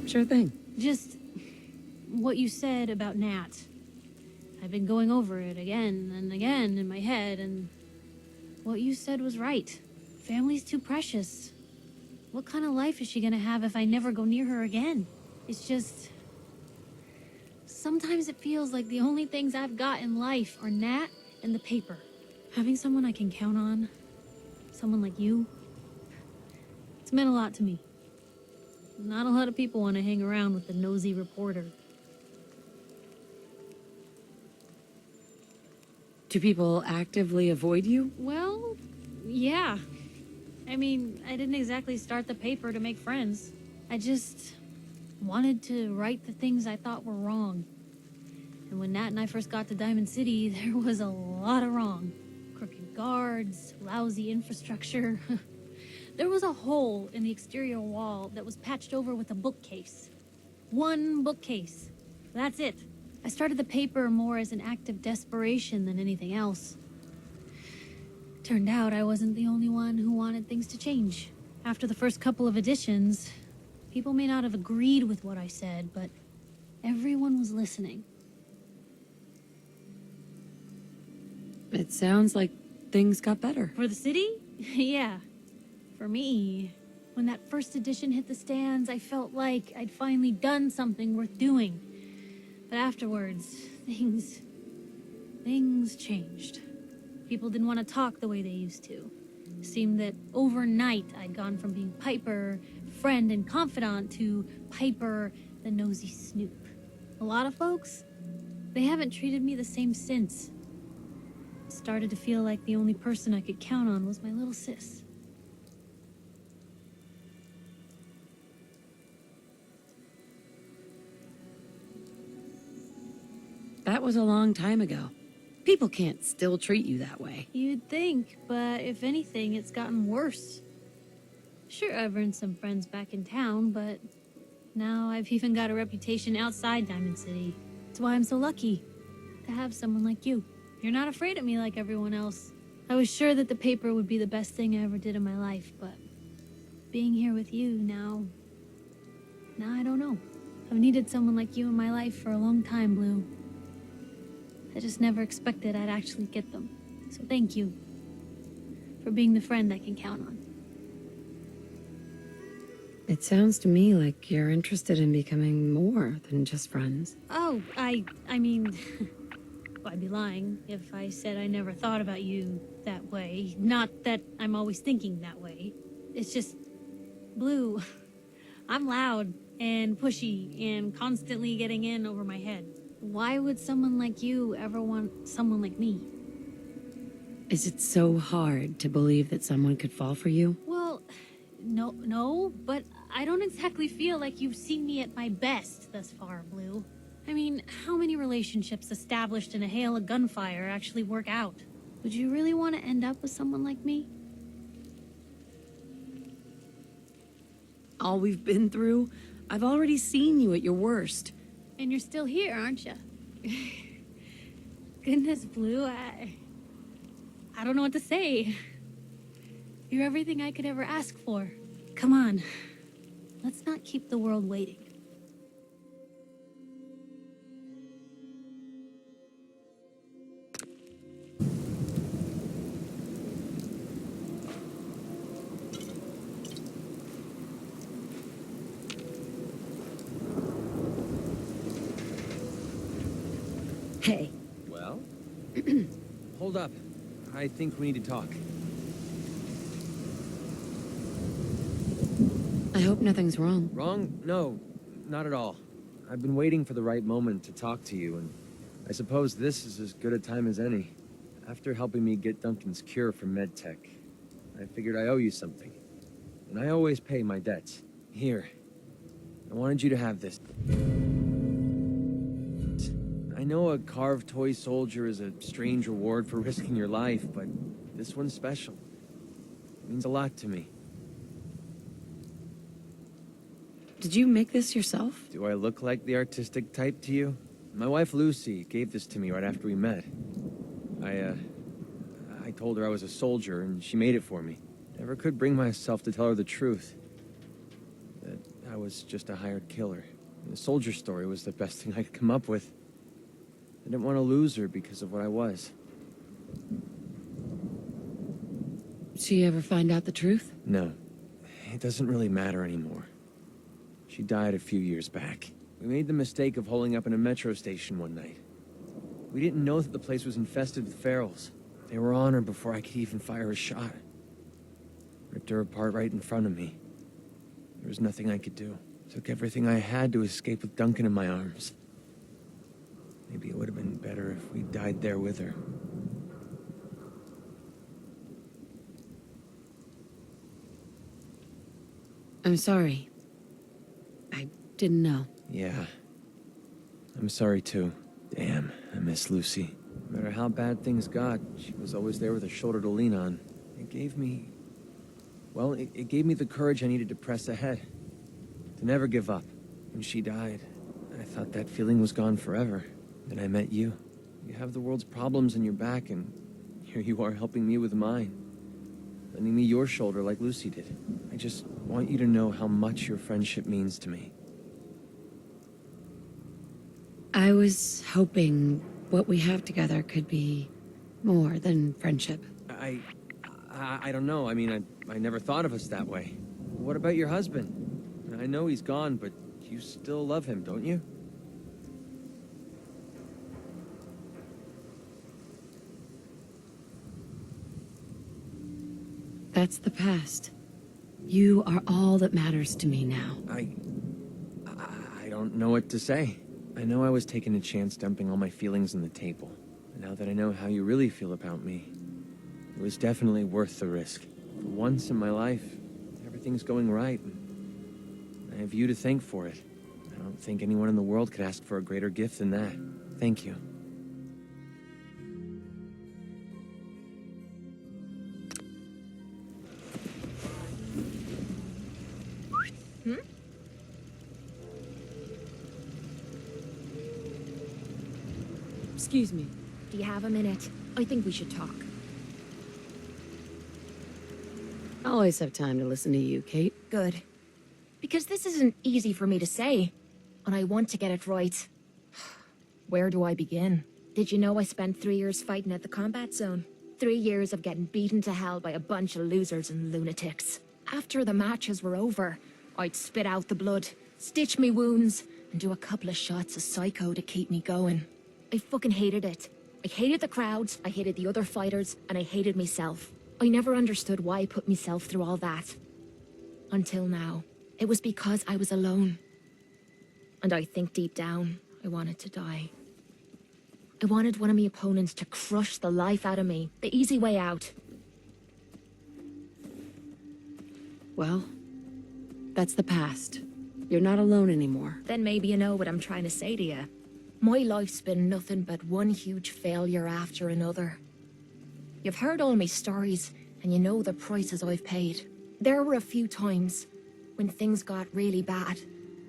Sure thing. Just what you said about Nat. I've been going over it again and again in my head, and what you said was right. Family's too precious. What kind of life is she gonna have if I never go near her again? It's just... sometimes it feels like the only things I've got in life are Nat and the paper. Having someone I can count on, someone like you, it's meant a lot to me. Not a lot of people want to hang around with the nosy reporter. Do people actively avoid you? Well, yeah. I mean, I didn't exactly start the paper to make friends. I just wanted to right the things I thought were wrong. And when Nat and I first got to Diamond City, there was a lot of wrong. Crooked guards, lousy infrastructure. There was a hole in the exterior wall that was patched over with a bookcase. One bookcase. That's it. I started the paper more as an act of desperation than anything else. Turned out I wasn't the only one who wanted things to change. After the first couple of editions, people may not have agreed with what I said, but everyone was listening. It sounds like things got better. For the city? Yeah. For me, when that first edition hit the stands, I felt like I'd finally done something worth doing. But afterwards, things changed. People didn't want to talk the way they used to. It seemed that overnight I'd gone from being Piper, friend and confidant, to Piper, the nosy snoop. A lot of folks, they haven't treated me the same since. It started to feel like the only person I could count on was my little sis. That was a long time ago. People can't still treat you that way. You'd think, but if anything, it's gotten worse. Sure, I've earned some friends back in town, but now I've even got a reputation outside Diamond City. That's why I'm so lucky to have someone like you. You're not afraid of me like everyone else. I was sure that the paper would be the best thing I ever did in my life, but being here with you now I don't know. I've needed someone like you in my life for a long time, Blue. I just never expected I'd actually get them. So thank you for being the friend I can count on. It sounds to me like you're interested in becoming more than just friends. Oh, I mean, I'd be lying if I said I never thought about you that way. Not that I'm always thinking that way. It's just, Blue, I'm loud and pushy and constantly getting in over my head. Why would someone like you ever want someone like me? Is it so hard to believe that someone could fall for you? Well, no, but I don't exactly feel like you've seen me at my best thus far, Blue. I mean, how many relationships established in a hail of gunfire actually work out? Would you really want to end up with someone like me? All we've been through, I've already seen you at your worst. And you're still here, aren't you? Goodness, Blue, I don't know what to say. You're everything I could ever ask for. Come on, let's not keep the world waiting. Hey. Well? Hold up. I think we need to talk. I hope nothing's wrong. Wrong? No, not at all. I've been waiting for the right moment to talk to you, and I suppose this is as good a time as any. After helping me get Duncan's cure for MedTech, I figured I owe you something. And I always pay my debts. Here. I wanted you to have this. I know a carved toy soldier is a strange reward for risking your life, but this one's special. It means a lot to me. Did you make this yourself? Do I look like the artistic type to you? My wife Lucy gave this to me right after we met. I told her I was a soldier, and she made it for me. Never could bring myself to tell her the truth. That I was just a hired killer. The soldier story was the best thing I could come up with. I didn't want to lose her because of what I was. Did she ever find out the truth? No. It doesn't really matter anymore. She died a few years back. We made the mistake of holing up in a metro station one night. We didn't know that the place was infested with ferals. They were on her before I could even fire a shot. Ripped her apart right in front of me. There was nothing I could do. Took everything I had to escape with Duncan in my arms. Maybe it would have been better if we died there with her. I'm sorry. I didn't know. Yeah. I'm sorry too. Damn, I miss Lucy. No matter how bad things got, she was always there with a shoulder to lean on. It gave me... Well, it gave me the courage I needed to press ahead. To never give up. When she died, I thought that feeling was gone forever. Then I met you. You have the world's problems in your back, and here you are helping me with mine. Lending me your shoulder like Lucy did. I just want you to know how much your friendship means to me. I was hoping what we have together could be more than friendship. I don't know. I mean, I never thought of us that way. What about your husband? I know he's gone, but you still love him, don't you? That's the past. You are all that matters to me now. I don't know what to say. I know I was taking a chance dumping all my feelings on the table. And now that I know how you really feel about me, it was definitely worth the risk. For once in my life, everything's going right. And I have you to thank for it. I don't think anyone in the world could ask for a greater gift than that. Thank you. Excuse me. Do you have a minute? I think we should talk. I always have time to listen to you, Cait. Good. Because this isn't easy for me to say, and I want to get it right. Where do I begin? Did you know I spent 3 years fighting at the combat zone? 3 years of getting beaten to hell by a bunch of losers and lunatics. After the matches were over, I'd spit out the blood, stitch me wounds, and do a couple of shots of psycho to keep me going. I fucking hated it. I hated the crowds, I hated the other fighters, and I hated myself. I never understood why I put myself through all that. Until now. It was because I was alone. And I think deep down, I wanted to die. I wanted one of my opponents to crush the life out of me. The easy way out. Well, that's the past. You're not alone anymore. Then maybe you know what I'm trying to say to you. My life's been nothing but one huge failure after another. You've heard all my stories, and you know the prices I've paid. There were a few times, when things got really bad,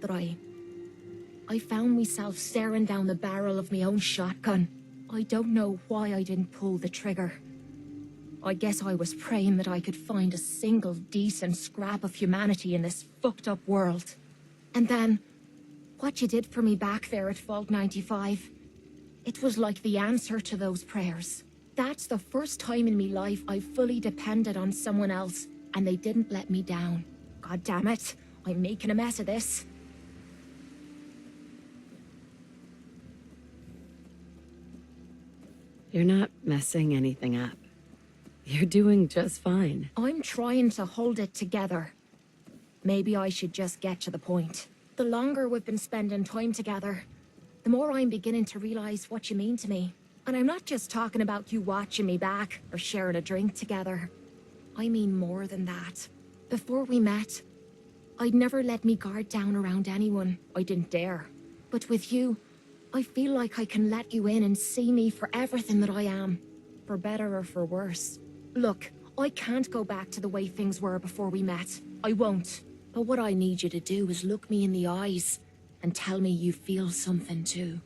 that I found myself staring down the barrel of my own shotgun. I don't know why I didn't pull the trigger. I guess I was praying that I could find a single decent scrap of humanity in this fucked up world. And then, what you did for me back there at Vault 95, it was like the answer to those prayers. That's the first time in my life I fully depended on someone else, and they didn't let me down. God damn it, I'm making a mess of this. You're not messing anything up. You're doing just fine. I'm trying to hold it together. Maybe I should just get to the point. The longer we've been spending time together, the more I'm beginning to realize what you mean to me. And I'm not just talking about you watching me back or sharing a drink together. I mean more than that. Before we met, I'd never let me guard down around anyone. I didn't dare. But with you, I feel like I can let you in and see me for everything that I am. For better or for worse. Look, I can't go back to the way things were before we met. I won't. But what I need you to do is look me in the eyes and tell me you feel something too.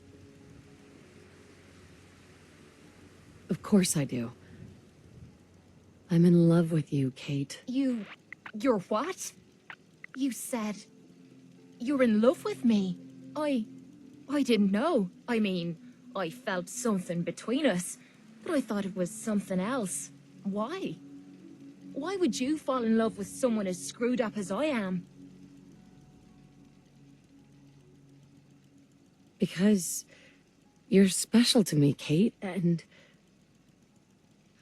Of course I do. I'm in love with you, Cait. You're what? You said You're in love with me? I didn't know. I mean, I felt something between us, but I thought it was something else. Why? Why would you fall in love with someone as screwed up as I am? Because you're special to me, Cait, and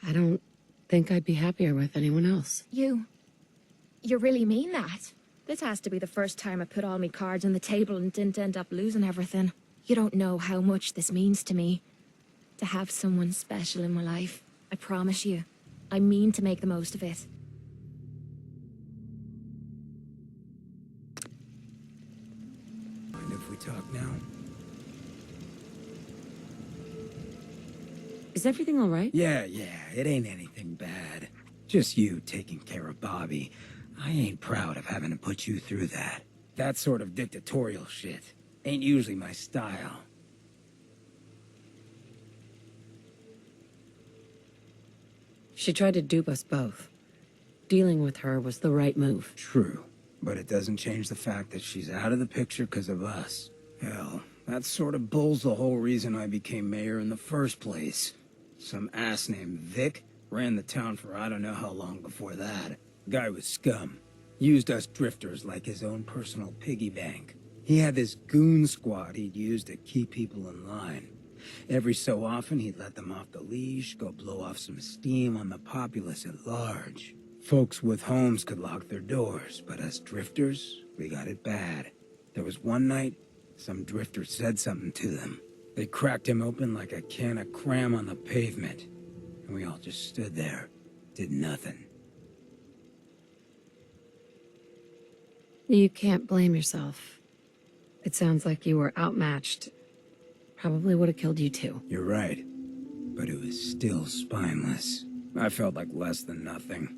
I don't think I'd be happier with anyone else. You really mean that? This has to be the first time I put all my cards on the table and didn't end up losing everything. You don't know how much this means to me. To have someone special in my life. I promise you. I mean to make the most of it. Mind if we talk now? Is everything all right? Yeah, it ain't anything bad. Just you taking care of Bobby. I ain't proud of having to put you through that. That sort of dictatorial shit ain't usually my style. She tried to dupe us both. Dealing with her was the right move. True, but it doesn't change the fact that she's out of the picture because of us. Hell, that sort of bull's the whole reason I became mayor in the first place. Some ass named Vic ran the town for I don't know how long before that. Guy was scum. Used us drifters like his own personal piggy bank. He had this goon squad he'd use to keep people in line. Every so often, he'd let them off the leash, go blow off some steam on the populace at large. Folks with homes could lock their doors, but us drifters, we got it bad. There was one night, some drifter said something to them. They cracked him open like a can of cram on the pavement. And we all just stood there, did nothing. You can't blame yourself. It sounds like you were outmatched. Probably would have killed you too. You're right, but it was still spineless. I felt like less than nothing.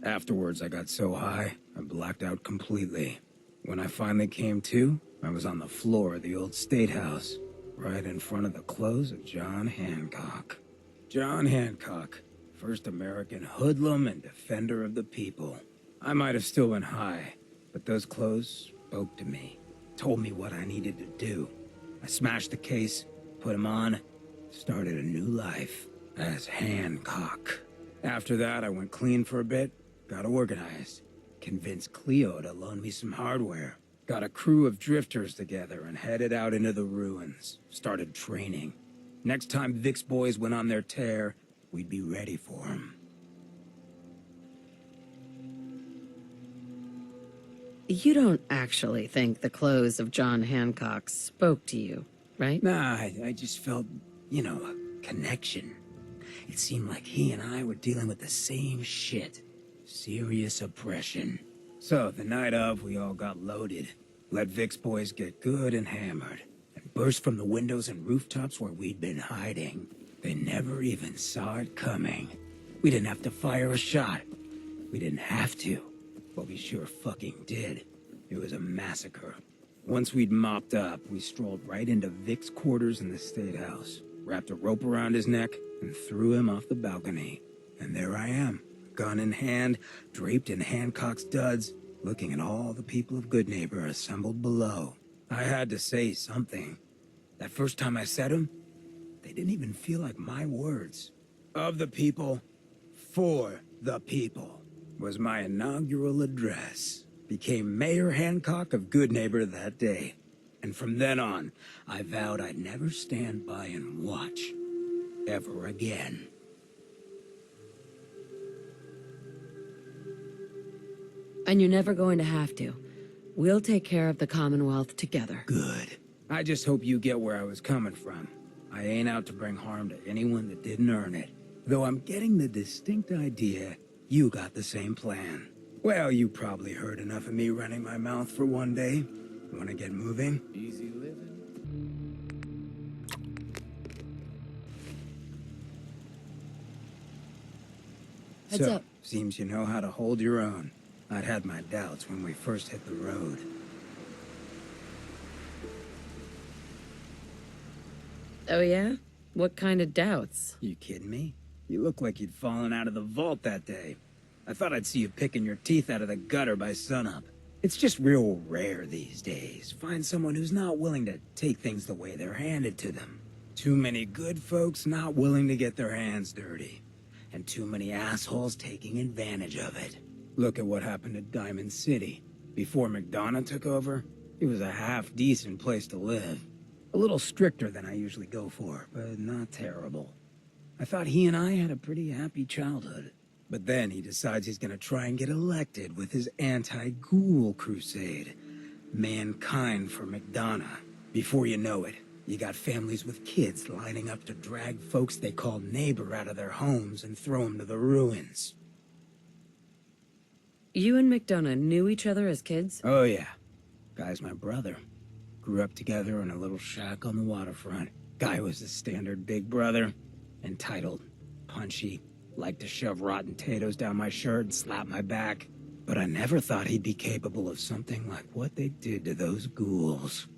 Afterwards, I got so high, I blacked out completely. When I finally came to, I was on the floor of the old state house, right in front of the clothes of John Hancock. John Hancock, first American hoodlum and defender of the people. I might have still been high, but those clothes spoke to me, told me what I needed to do. I smashed the case, put him on, started a new life as Hancock. After that, I went clean for a bit, got organized, convinced Cleo to loan me some hardware, got a crew of drifters together and headed out into the ruins, started training. Next time Vic's boys went on their tear, we'd be ready for them. You don't actually think the clothes of John Hancock spoke to you, right? Nah, I just felt, a connection. It seemed like he and I were dealing with the same shit. Serious oppression. So, the night of, we all got loaded. Let Vic's boys get good and hammered. And burst from the windows and rooftops where we'd been hiding. They never even saw it coming. We didn't have to fire a shot. We didn't have to. But we sure fucking did. It was a massacre. Once we'd mopped up, we strolled right into Vic's quarters in the State House, wrapped a rope around his neck, and threw him off the balcony. And there I am, gun in hand, draped in Hancock's duds, looking at all the people of Goodneighbor assembled below. I had to say something. That first time I said them, they didn't even feel like my words. Of the people, for the people. Was my inaugural address. Became Mayor Hancock of Goodneighbor that day. And from then on, I vowed I'd never stand by and watch. Ever again. And you're never going to have to. We'll take care of the Commonwealth together. Good. I just hope you get where I was coming from. I ain't out to bring harm to anyone that didn't earn it. Though I'm getting the distinct idea you got the same plan. Well, you probably heard enough of me running my mouth for one day. Wanna get moving? Easy living. Heads up. Seems you know how to hold your own. I'd had my doubts when we first hit the road. Oh yeah? What kind of doubts? You kidding me? You look like you'd fallen out of the vault that day. I thought I'd see you picking your teeth out of the gutter by sunup. It's just real rare these days. Find someone who's not willing to take things the way they're handed to them. Too many good folks not willing to get their hands dirty. And too many assholes taking advantage of it. Look at what happened to Diamond City. Before McDonough took over, it was a half-decent place to live. A little stricter than I usually go for, but not terrible. I thought he and I had a pretty happy childhood. But then he decides he's gonna try and get elected with his anti-ghoul crusade. Mankind for McDonough. Before you know it, you got families with kids lining up to drag folks they call neighbor out of their homes and throw them to the ruins. You and McDonough knew each other as kids? Oh yeah. Guy's my brother. Grew up together in a little shack on the waterfront. Guy was the standard big brother. Entitled, punchy, liked to shove rotten potatoes down my shirt and slap my back. But I never thought he'd be capable of something like what they did to those ghouls.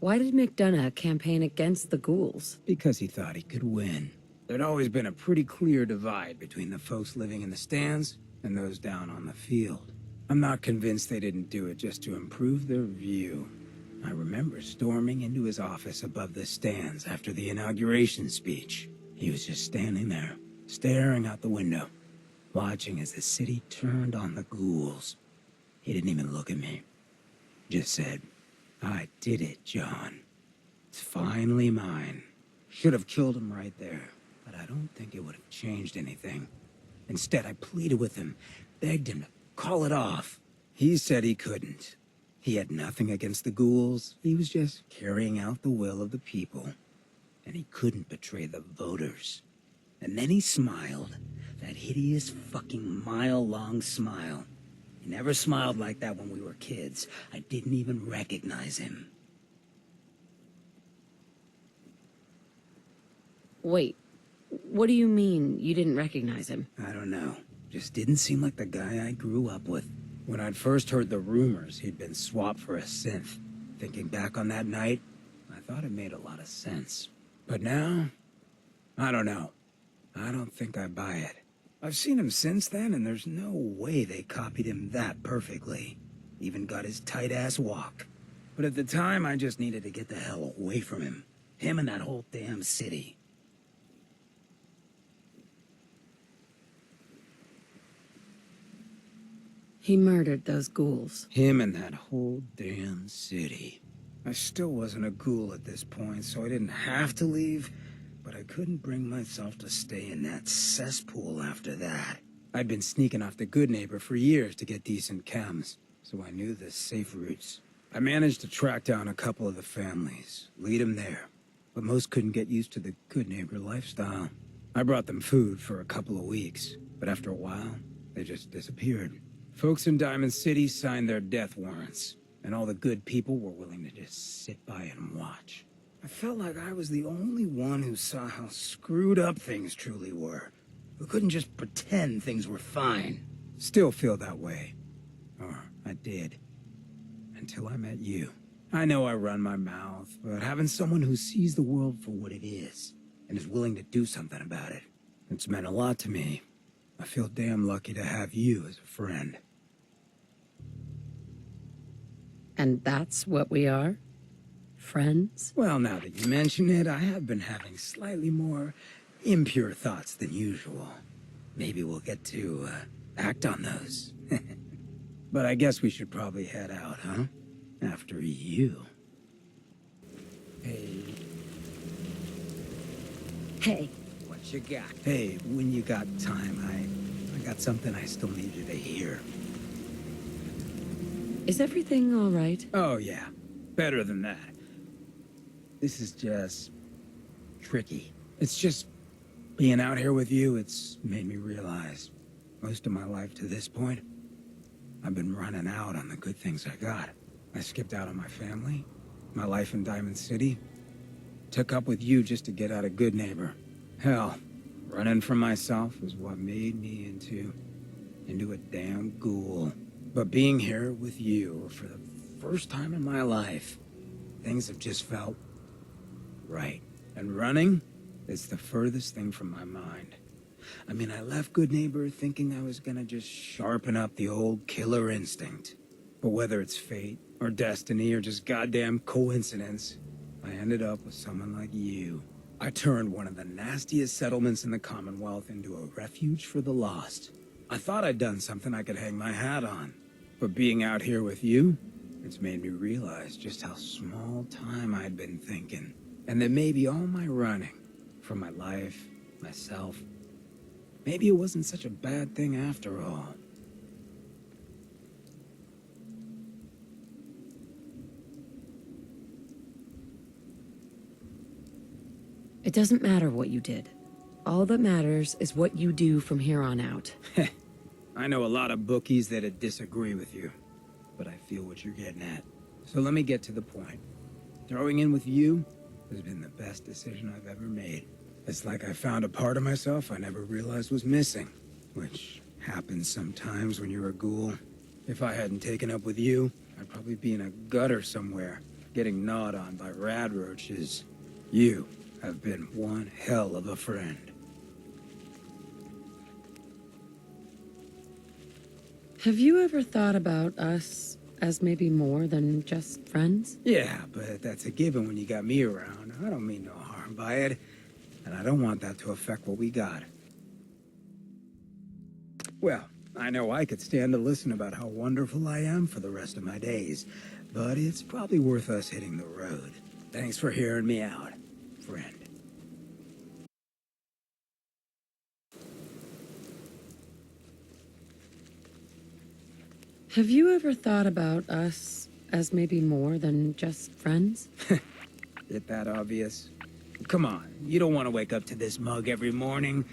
Why did McDonough campaign against the ghouls? Because he thought he could win. There'd always been a pretty clear divide between the folks living in the stands and those down on the field. I'm not convinced they didn't do it just to improve their view. I remember storming into his office above the stands after the inauguration speech. He was just standing there, staring out the window, watching as the city turned on the ghouls. He didn't even look at me. Just said, "I did it, John. It's finally mine." Should have killed him right there, but I don't think it would have changed anything. Instead, I pleaded with him, begged him to call it off. He said he couldn't. He had nothing against the ghouls. He was just carrying out the will of the people. And he couldn't betray the voters. And then he smiled. That hideous fucking mile-long smile. He never smiled like that when we were kids. I didn't even recognize him. Wait, what do you mean you didn't recognize him? I don't know. Just didn't seem like the guy I grew up with. When I'd first heard the rumors he'd been swapped for a synth, thinking back on that night, I thought it made a lot of sense. But now, I don't know. I don't think I buy it. I've seen him since then, and there's no way they copied him that perfectly. Even got his tight-ass walk. But at the time, I just needed to get the hell away from him. Him and that whole damn city. He murdered those ghouls. Him and that whole damn city. I still wasn't a ghoul at this point, so I didn't have to leave, but I couldn't bring myself to stay in that cesspool after that. I'd been sneaking off the Good Neighbor for years to get decent chems, so I knew the safe routes. I managed to track down a couple of the families, lead them there, but most couldn't get used to the Good Neighbor lifestyle. I brought them food for a couple of weeks, but after a while, they just disappeared. Folks in Diamond City signed their death warrants, and all the good people were willing to just sit by and watch. I felt like I was the only one who saw how screwed up things truly were, who couldn't just pretend things were fine. Still feel that way. Or I did. Until I met you. I know I run my mouth, but having someone who sees the world for what it is, and is willing to do something about it, it's meant a lot to me. I feel damn lucky to have you as a friend. And that's what we are? Friends? Well, now that you mention it, I have been having slightly more impure thoughts than usual. Maybe we'll get to act on those. But I guess we should probably head out, huh? After you. Hey. Hey. What you got? Hey, when you got time, I got something I still need you to hear. Is everything all right? Oh, yeah. Better than that. This is just tricky. It's just being out here with you, it's made me realize most of my life to this point, I've been running out on the good things I got. I skipped out on my family, my life in Diamond City, took up with you just to get out of Good Neighbor. Hell, running from myself is what made me into a damn ghoul. But being here with you for the first time in my life, things have just felt right. And running is the furthest thing from my mind. I mean, I left Good Neighbor thinking I was gonna just sharpen up the old killer instinct. But whether it's fate, or destiny, or just goddamn coincidence, I ended up with someone like you. I turned one of the nastiest settlements in the Commonwealth into a refuge for the lost. I thought I'd done something I could hang my hat on. But being out here with you, it's made me realize just how small time I'd been thinking. And that maybe all my running, from my life, myself, maybe it wasn't such a bad thing after all. It doesn't matter what you did. All that matters is what you do from here on out. I know a lot of bookies that'd disagree with you, but I feel what you're getting at. So let me get to the point. Throwing in with you has been the best decision I've ever made. It's like I found a part of myself I never realized was missing, which happens sometimes when you're a ghoul. If I hadn't taken up with you, I'd probably be in a gutter somewhere, getting gnawed on by rad roaches. You have been one hell of a friend. Have you ever thought about us as maybe more than just friends? Yeah, but that's a given when you got me around. I don't mean no harm by it, and I don't want that to affect what we got. Well, I know I could stand to listen about how wonderful I am for the rest of my days, but it's probably worth us hitting the road. Thanks for hearing me out, friend. Have you ever thought about us as maybe more than just friends? Is that obvious? Come on, you don't want to wake up to this mug every morning.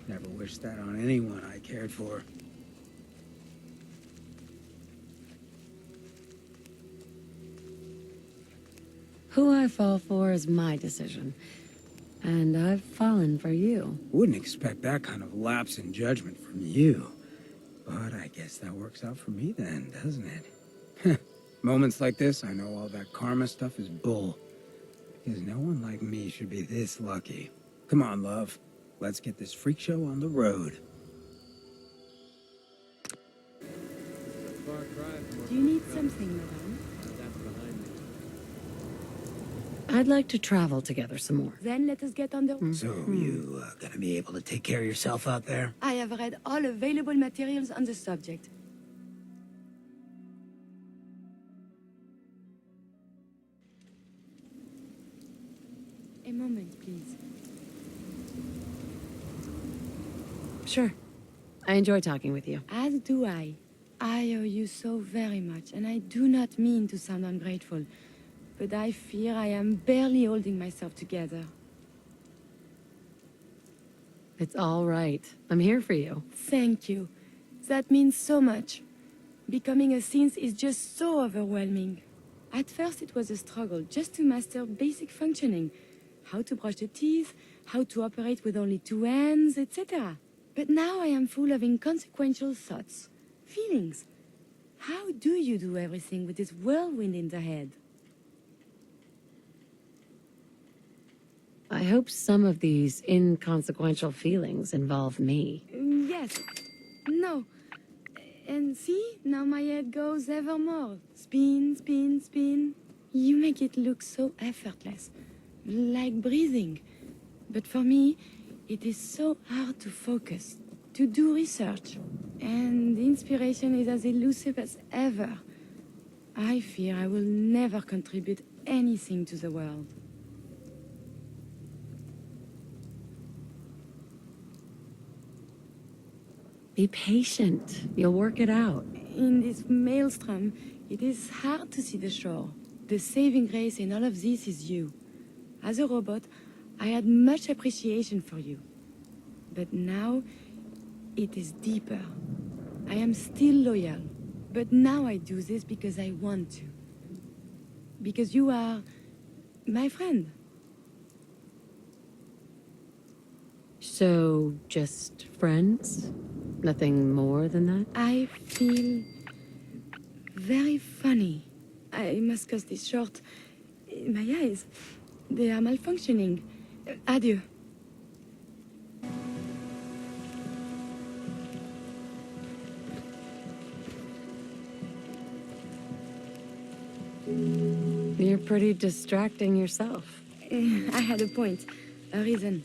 Never wish that on anyone I cared for. Who I fall for is my decision. And I've fallen for you. Wouldn't expect that kind of lapse in judgment from you. But I guess that works out for me then, doesn't it? Moments like this, I know all that karma stuff is bull. Because no one like me should be this lucky. Come on, love. Let's get this freak show on the road. Do you need something, madame? I'd like to travel together some more. Then let us get on the road. So, you gonna be able to take care of yourself out there? I have read all available materials on the subject. A moment, please. Sure. I enjoy talking with you. As do I. I owe you so very much, and I do not mean to sound ungrateful, but I fear I am barely holding myself together. It's all right. I'm here for you. Thank you. That means so much. Becoming a synth is just so overwhelming. At first it was a struggle just to master basic functioning. How to brush the teeth, how to operate with only two hands, etc. But now I am full of inconsequential thoughts, feelings. How do you do everything with this whirlwind in the head? I hope some of these inconsequential feelings involve me. Yes. No. And see, now my head goes ever more. Spin, spin, spin. You make it look so effortless. Like breathing. But for me, it is so hard to focus, to do research. And inspiration is as elusive as ever. I fear I will never contribute anything to the world. Be patient. You'll work it out. In this maelstrom, it is hard to see the shore. The saving grace in all of this is you. As a robot, I had much appreciation for you. But now, it is deeper. I am still loyal, but now I do this because I want to. Because you are my friend. So, just friends? Nothing more than that? I feel very funny. I must cut this short. My eyes, they are malfunctioning. Adieu. You're pretty distracting yourself. I had a point, a reason.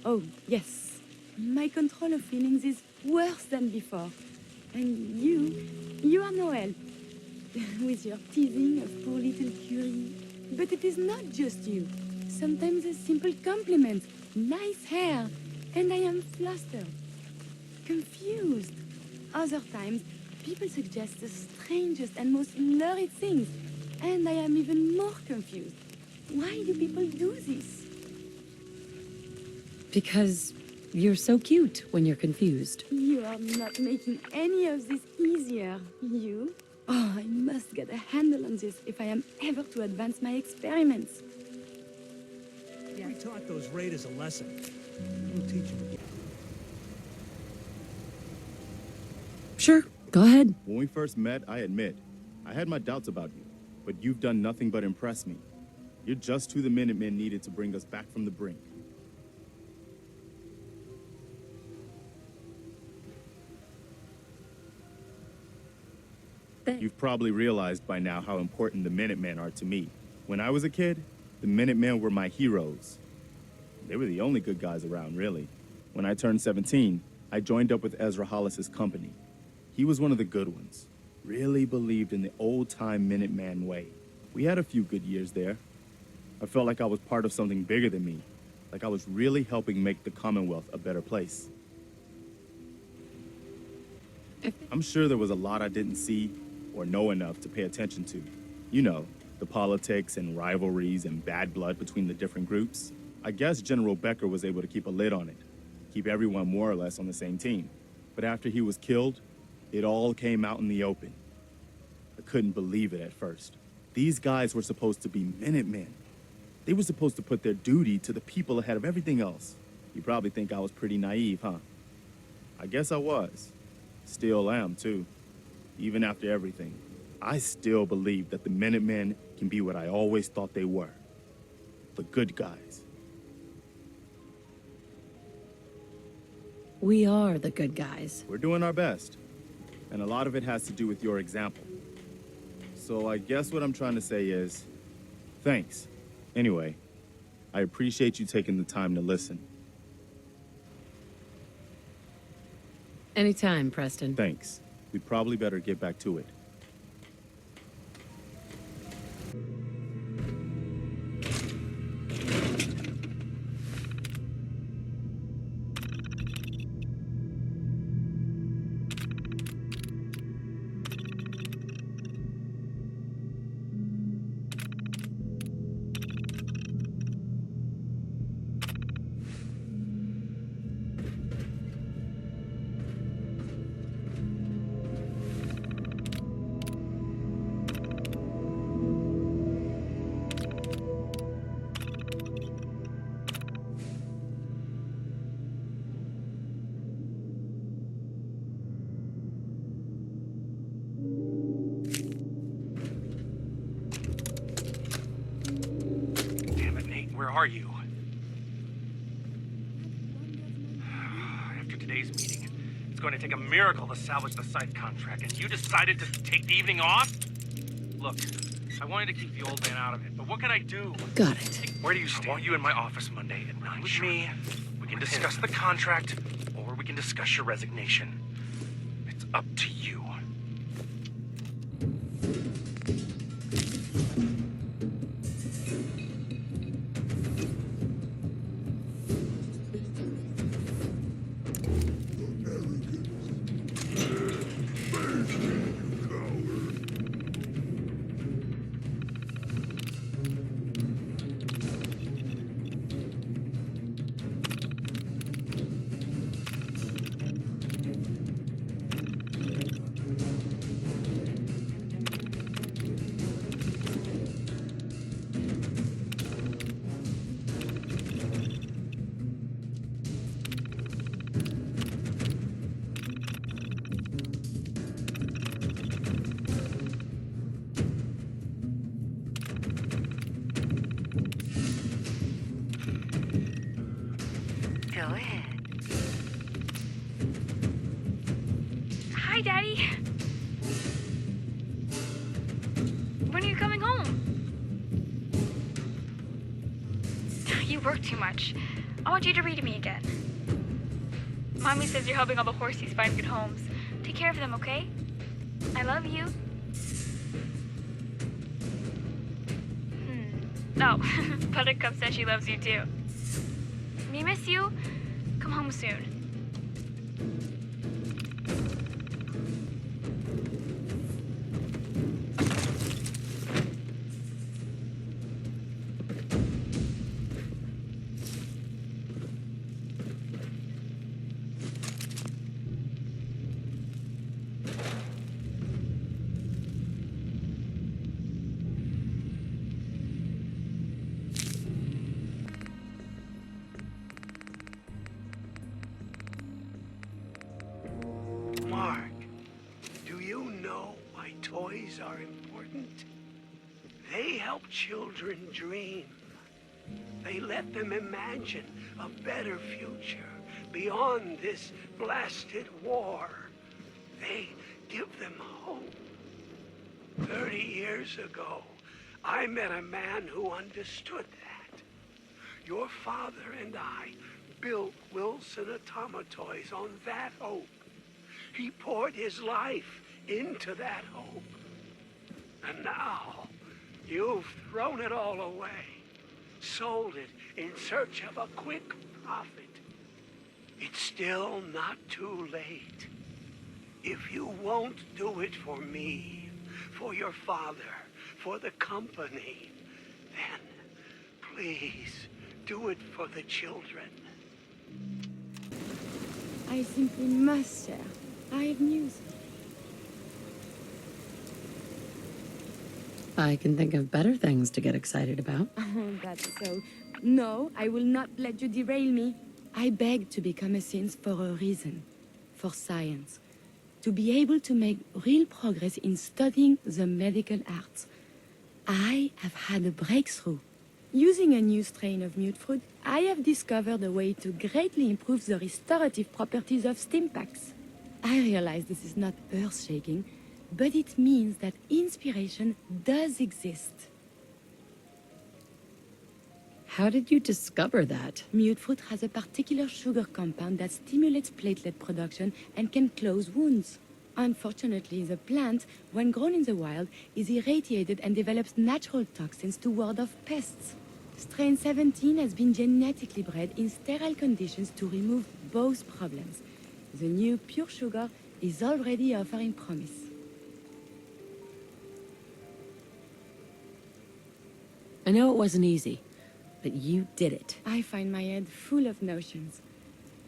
Oh, yes. My control of feelings is worse than before. And you are no help. With your teasing of poor little Curie. But it is not just you. Sometimes a simple compliment, nice hair, and I am flustered. Confused. Other times, people suggest the strangest and most lurid things, and I am even more confused. Why do people do this? Because you're so cute when you're confused. You are not making any of this easier, you. Oh, I must get a handle on this if I am ever to advance my experiments. We taught those raiders a lesson. We'll teach them again. Sure, go ahead. When we first met, I admit, I had my doubts about you, but you've done nothing but impress me. You're just who the Minutemen needed to bring us back from the brink. You've probably realized by now how important the Minutemen are to me. When I was a kid, the Minutemen were my heroes. They were the only good guys around, really. When I turned 17, I joined up with Ezra Hollis's company. He was one of the good ones. Really believed in the old-time Minuteman way. We had a few good years there. I felt like I was part of something bigger than me. Like I was really helping make the Commonwealth a better place. I'm sure there was a lot I didn't see or know enough to pay attention to. You know, the politics and rivalries and bad blood between the different groups. I guess General Becker was able to keep a lid on it, keep everyone more or less on the same team. But after he was killed, it all came out in the open. I couldn't believe it at first. These guys were supposed to be Minutemen. They were supposed to put their duty to the people ahead of everything else. You probably think I was pretty naive, huh? I guess I was. Still am, too. Even after everything, I still believe that the Minutemen can be what I always thought they were. The good guys. We are the good guys. We're doing our best. And a lot of it has to do with your example. So I guess what I'm trying to say is, thanks. Anyway, I appreciate you taking the time to listen. Anytime, Preston. Thanks. We'd probably better get back to it. Where are you? After today's meeting, it's going to take a miracle to salvage the scythe contract, and you decided to take the evening off? Look, I wanted to keep the old man out of it, but what can I do? Got it. Where do you stand? I want you in my office Monday at 9 with me. We can discuss the contract, or we can discuss your resignation. It's up to you. Go ahead. Hi, Daddy. When are you coming work too much. I want you to read to me again. Mommy says you're helping all the horsies find good homes. Take care of them, okay? I love you. Oh, Buttercup says she loves you too. We miss you. Come home soon. Mark, do you know why toys are important? They help children dream. They let them imagine a better future beyond this blasted war. They give them hope. 30 years ago, I met a man who understood that. Your father and I built Wilson Atomatoys on that hope. He poured his life into that hope. And now, you've thrown it all away. Sold it in search of a quick profit. It's still not too late. If you won't do it for me, for your father, for the company, then please do it for the children. I simply must share. I have news. I can think of better things to get excited about. Oh, that's so. No, I will not let you derail me. I beg to become a synth for a reason. For science. To be able to make real progress in studying the medical arts. I have had a breakthrough. Using a new strain of mute fruit, I have discovered a way to greatly improve the restorative properties of stim packs. I realize this is not earth-shaking, but it means that inspiration does exist. How did you discover that? Mute fruit has a particular sugar compound that stimulates platelet production and can close wounds. Unfortunately, the plant, when grown in the wild, is irradiated and develops natural toxins to ward off pests. Strain 17 has been genetically bred in sterile conditions to remove both problems. The new pure sugar is already offering promise. I know it wasn't easy, but you did it. I find my head full of notions.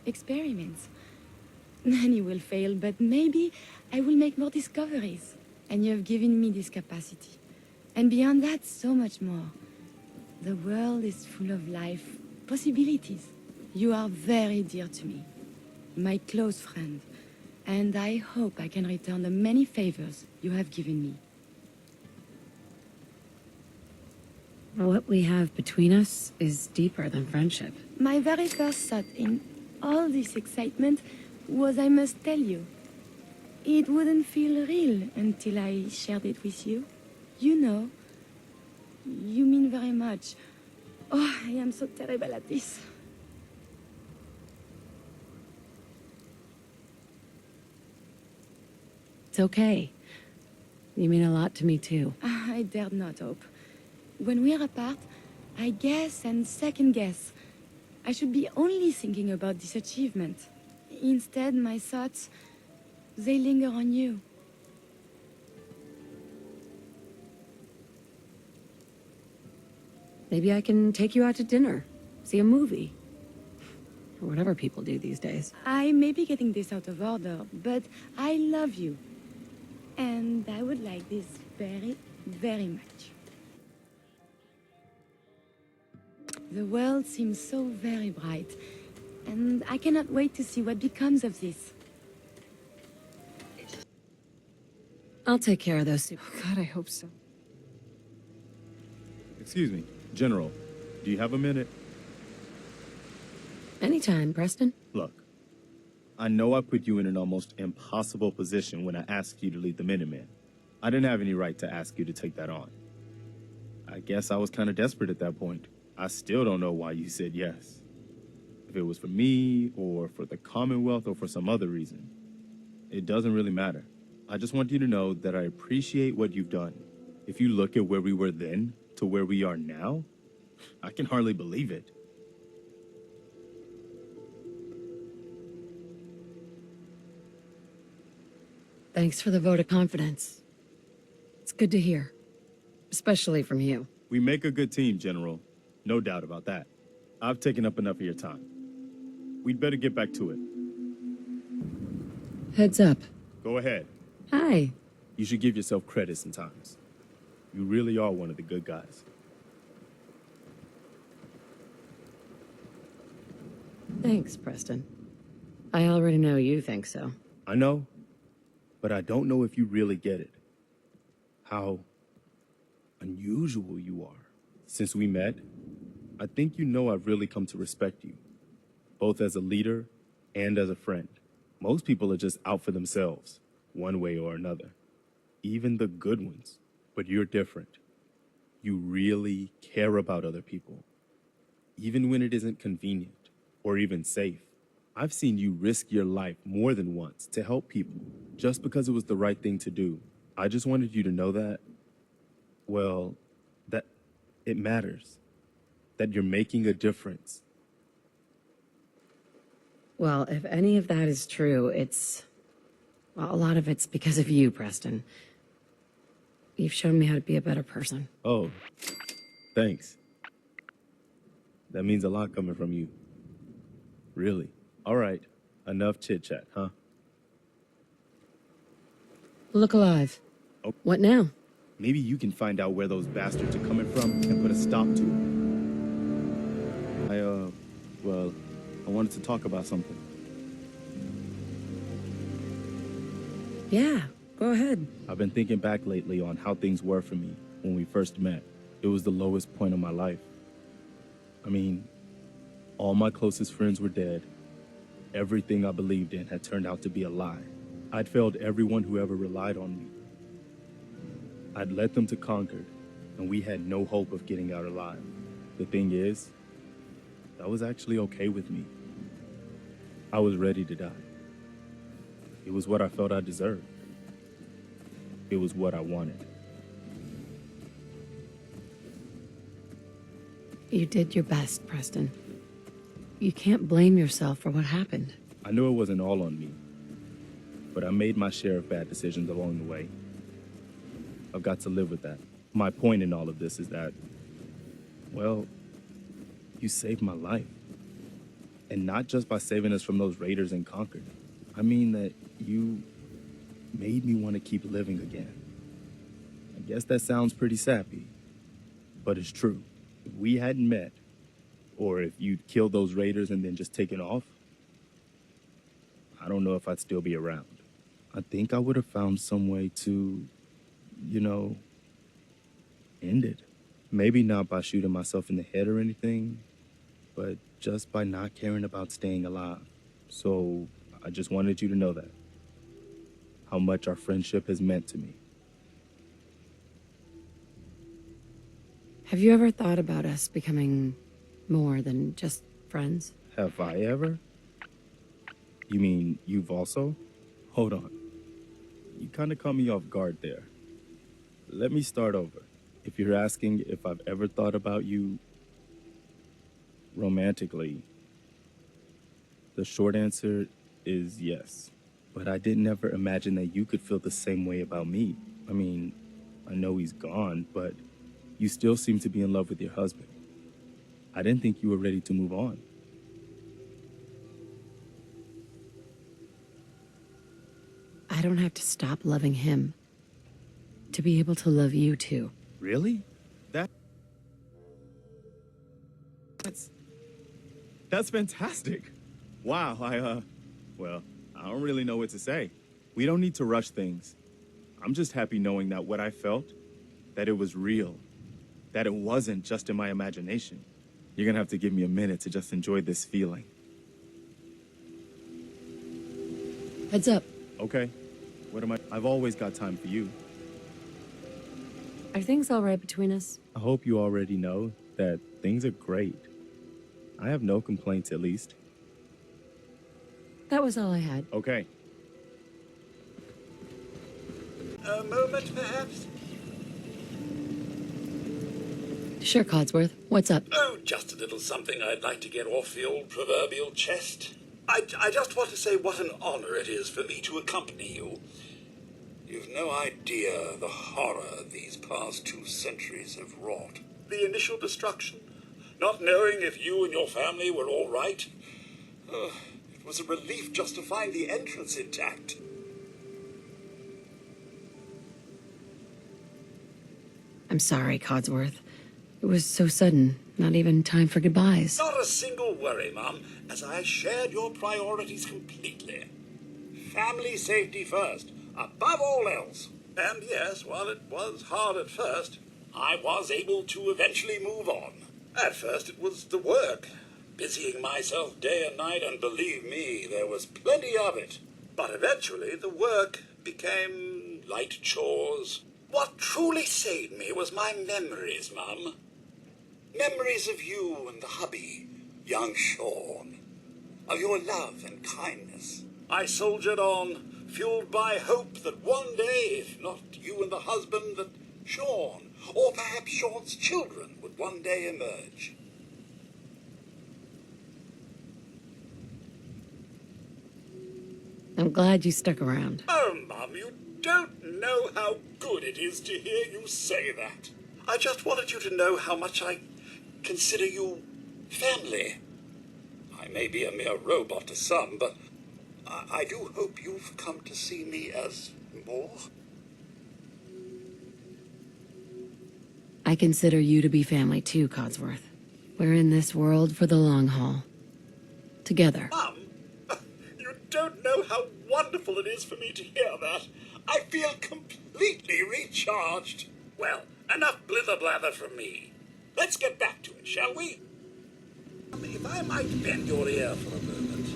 Experiments. Many will fail, but maybe I will make more discoveries. And you have given me this capacity. And beyond that, so much more. The world is full of life, possibilities. You are very dear to me. My close friend. And I hope I can return the many favors you have given me. What we have between us is deeper than friendship. My very first thought in all this excitement was I must tell you. It wouldn't feel real until I shared it with you. You know, you mean very much. Oh, I am so terrible at this. It's okay. You mean a lot to me too. I dared not hope. When we're apart, I guess and second guess. I should be only thinking about this achievement. Instead, my thoughts, they linger on you. Maybe I can take you out to dinner, see a movie. Or whatever people do these days. I may be getting this out of order, but I love you. And I would like this very, very much. The world seems so very bright, and I cannot wait to see what becomes of this. I'll take care of those. Oh, God, I hope so. Excuse me, General, do you have a minute? Anytime, Preston. Look, I know I put you in an almost impossible position when I asked you to lead the Minutemen. I didn't have any right to ask you to take that on. I guess I was kind of desperate at that point. I still don't know why you said yes. If it was for me, or for the Commonwealth, or for some other reason. It doesn't really matter. I just want you to know that I appreciate what you've done. If you look at where we were then to where we are now, I can hardly believe it. Thanks for the vote of confidence. It's good to hear. Especially from you. We make a good team, General. No doubt about that. I've taken up enough of your time. We'd better get back to it. Heads up. Go ahead. Hi. You should give yourself credit sometimes. You really are one of the good guys. Thanks, Preston. I already know you think so. I know, but I don't know if you really get it. How unusual you are. Since we met, I think you know I've really come to respect you, both as a leader and as a friend. Most people are just out for themselves, one way or another. Even the good ones. But you're different. You really care about other people, even when it isn't convenient or even safe. I've seen you risk your life more than once to help people just because it was the right thing to do. I just wanted you to know that, well, that it matters, that you're making a difference. Well, if any of that is true, well, a lot of it's because of you, Preston. You've shown me how to be a better person. Oh, thanks. That means a lot coming from you. Really. All right, enough chit-chat, huh? Look alive. Oh. What now? Maybe you can find out where those bastards are coming from and put a stop to them. Well, I wanted to talk about something. Yeah, go ahead. I've been thinking back lately on how things were for me when we first met. It was the lowest point of my life. I mean, all my closest friends were dead. Everything I believed in had turned out to be a lie. I'd failed everyone who ever relied on me. I'd led them to Concord, and we had no hope of getting out alive. The thing is, that was actually okay with me. I was ready to die. It was what I felt I deserved. It was what I wanted. You did your best, Preston. You can't blame yourself for what happened. I knew it wasn't all on me, but I made my share of bad decisions along the way. I've got to live with that. My point in all of this is that, well, you saved my life. And not just by saving us from those raiders in Concord. I mean that you made me want to keep living again. I guess that sounds pretty sappy, but it's true. If we hadn't met, or if you'd killed those raiders and then just taken off, I don't know if I'd still be around. I think I would have found some way to, end it. Maybe not by shooting myself in the head or anything, but just by not caring about staying alive. So I just wanted you to know that. How much our friendship has meant to me. Have you ever thought about us becoming more than just friends? Have I ever? You mean you've also? Hold on. You kind of caught me off guard there. Let me start over. If you're asking if I've ever thought about you romantically, the short answer is yes. But I didn't ever imagine that you could feel the same way about me. I mean, I know he's gone, but you still seem to be in love with your husband. I didn't think you were ready to move on. I don't have to stop loving him to be able to love you too. Really? That's fantastic. Wow, I don't really know what to say. We don't need to rush things. I'm just happy knowing that what I felt, that it was real, that it wasn't just in my imagination. You're gonna have to give me a minute to just enjoy this feeling. Heads up. Okay. I've always got time for you. Are things all right between us? I hope you already know that Things are great. I have no complaints, at least. That was all I had. Okay. A moment, perhaps? Sure, Codsworth. What's up? Oh, just a little something I'd like to get off the old proverbial chest. I just want to say what an honor it is for me to accompany you. You've no idea the horror these past 2 centuries have wrought. The initial destruction, not knowing if you and your family were all right. It was a relief just to find the entrance intact. I'm sorry, Codsworth. It was so sudden. Not even time for goodbyes. Not a single worry, Mum, as I shared your priorities completely. Family safety first, above all else. And yes, while it was hard at first, I was able to eventually move on. At first it was the work, busying myself day and night, and believe me, there was plenty of it. But eventually the work became light chores. What truly saved me was my memories, Mum. Memories of you and the hubby, young Sean. Of your love and kindness. I soldiered on, fueled by hope that one day, if not you and the husband, that Sean, or perhaps Sean's children, would one day emerge. I'm glad you stuck around. Oh, Mum, you don't know how good it is to hear you say that. I just wanted you to know how much I consider you family. I may be a mere robot to some, but I do hope you've come to see me as more. I consider you to be family too, Codsworth. We're in this world for the long haul. Together. Mum, you don't know how wonderful it is for me to hear that. I feel completely recharged. Well, enough blither-blather from me. Let's get back to it, shall we? If I might bend your ear for a moment.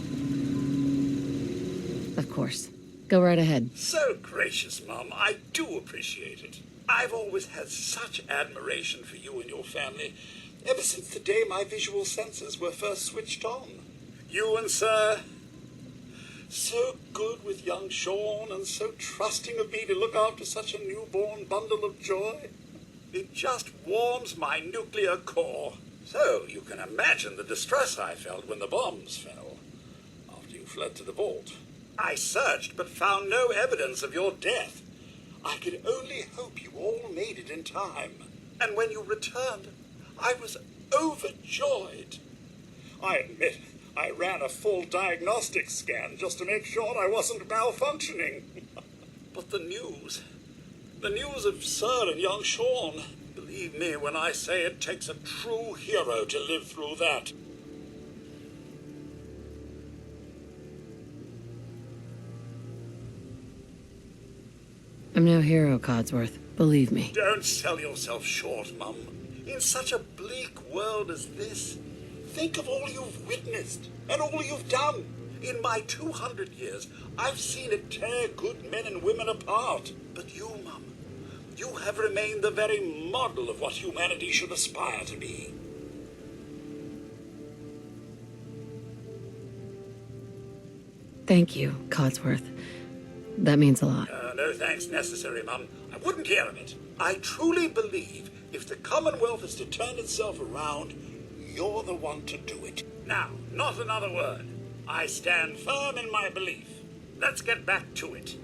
Of course. Go right ahead. So gracious, Mum. I do appreciate it. I've always had such admiration for you and your family, ever since the day my visual senses were first switched on. You and Sir, so good with young Sean and so trusting of me to look after such a newborn bundle of joy. It just warms my nuclear core. So you can imagine the distress I felt when the bombs fell, after you fled to the vault. I searched but found no evidence of your death. I could only hope you all made it in time. And when you returned, I was overjoyed. I admit, I ran a full diagnostic scan just to make sure I wasn't malfunctioning. But the news of Sir and young Sean, believe me when I say it takes a true hero to live through that. I'm no hero, Codsworth. Believe me. Don't sell yourself short, Mum. In such a bleak world as this, think of all you've witnessed and all you've done. In my 200 years, I've seen it tear good men and women apart. But you, Mum, you have remained the very model of what humanity should aspire to be. Thank you, Codsworth. That means a lot. No thanks necessary, Mum. I wouldn't hear of it. I truly believe if the Commonwealth is to turn itself around, you're the one to do it. Now, not another word. I stand firm in my belief. Let's get back to it.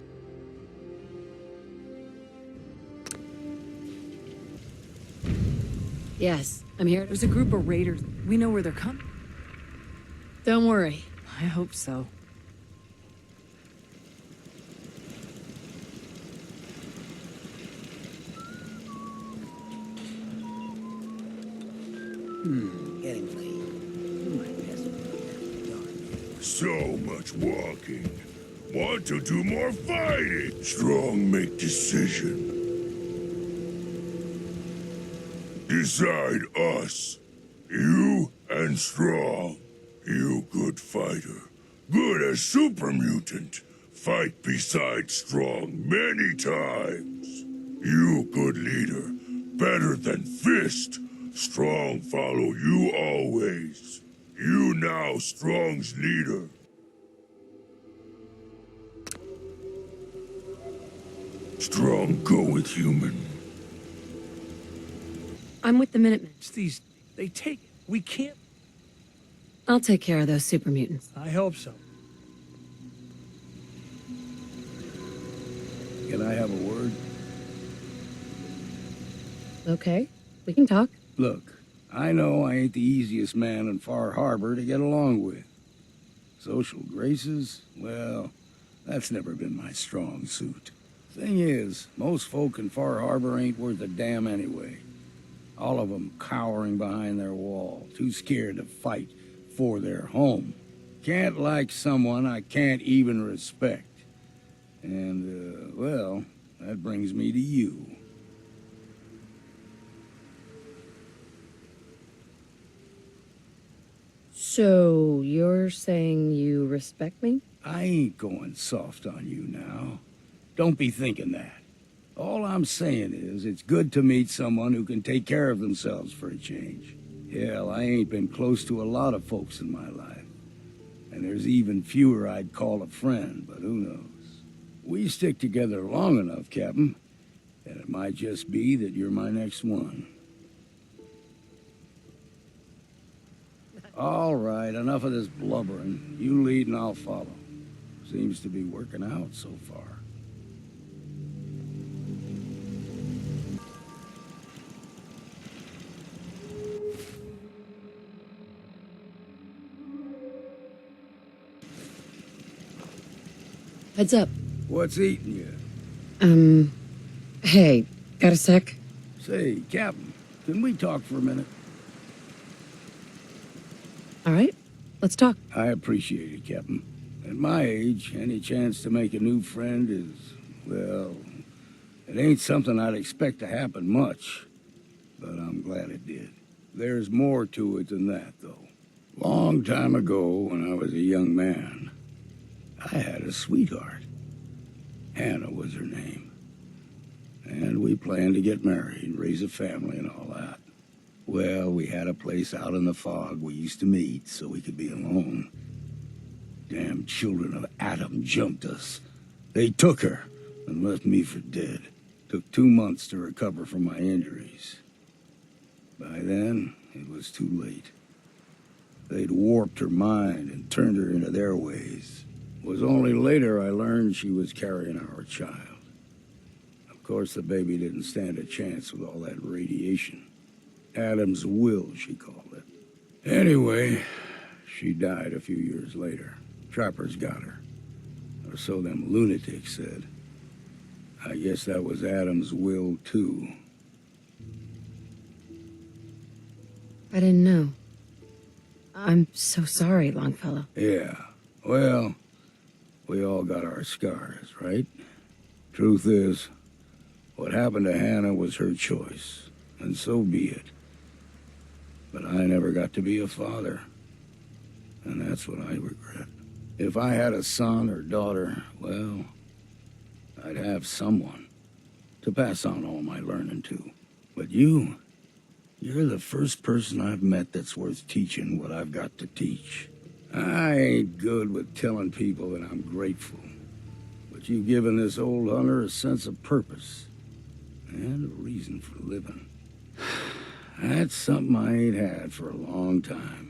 Yes, I'm here. There's a group of raiders. We know where they're coming. Don't worry. I hope so. Getting late. You might best dark. So much walking. Want to do more fighting. Strong make decision. Decide us. You and Strong. You good fighter. Good as super mutant. Fight beside Strong many times. You good leader. Better than Fist. Strong follow you always. You now Strong's leader. Strong go with human. I'm with the Minutemen. It's these... They take... We can't... I'll take care of those super mutants. I hope so. Can I have a word? Okay, we can talk. Look, I know I ain't the easiest man in Far Harbor to get along with. Social graces, well, that's never been my strong suit. Thing is, most folk in Far Harbor ain't worth a damn anyway. All of them cowering behind their wall, too scared to fight for their home. Can't like someone I can't even respect. And, well, that brings me to you. So, you're saying you respect me? I ain't going soft on you now. Don't be thinking that. All I'm saying is, it's good to meet someone who can take care of themselves for a change. Hell, I ain't been close to a lot of folks in my life. And there's even fewer I'd call a friend, but who knows? We stick together long enough, Captain, and it might just be that you're my next one. All right, enough of this blubbering. You lead and I'll follow. Seems to be working out so far. Heads up. What's eating you? Hey, got a sec? Say, Captain, can we talk for a minute? All right, let's talk. I appreciate it, Captain. At my age, any chance to make a new friend is, well, it ain't something I'd expect to happen much, but I'm glad it did. There's more to it than that, though. Long time ago, when I was a young man, I had a sweetheart. Hannah was her name. And we planned to get married, raise a family and all that. Well, we had a place out in the fog we used to meet so we could be alone. Damn children of Adam jumped us. They took her and left me for dead. Took 2 months to recover from my injuries. By then, it was too late. They'd warped her mind and turned her into their ways. It was only later I learned she was carrying our child. Of course, the baby didn't stand a chance with all that radiation. Adam's will, she called it. Anyway, she died a few years later. Trappers got her. Or so them lunatics said. I guess that was Adam's will, too. I didn't know. I'm so sorry, Longfellow. Yeah, well, we all got our scars, right? Truth is, what happened to Hannah was her choice, and so be it. But I never got to be a father, and that's what I regret. If I had a son or daughter, well, I'd have someone to pass on all my learning to. But you're the first person I've met that's worth teaching what I've got to teach. I ain't good with telling people that I'm grateful, but you've given this old hunter a sense of purpose and a reason for living. That's something I ain't had for a long time.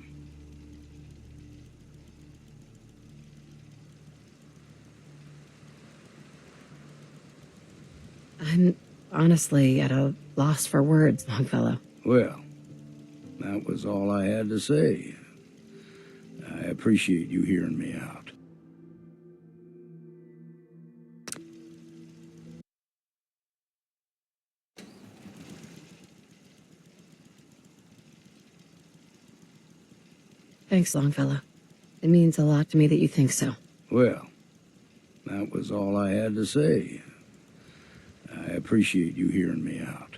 I'm honestly at a loss for words, Longfellow. Well, that was all I had to say. I appreciate you hearing me out. Thanks, Longfellow. It means a lot to me that you think so. Well, that was all I had to say. I appreciate you hearing me out.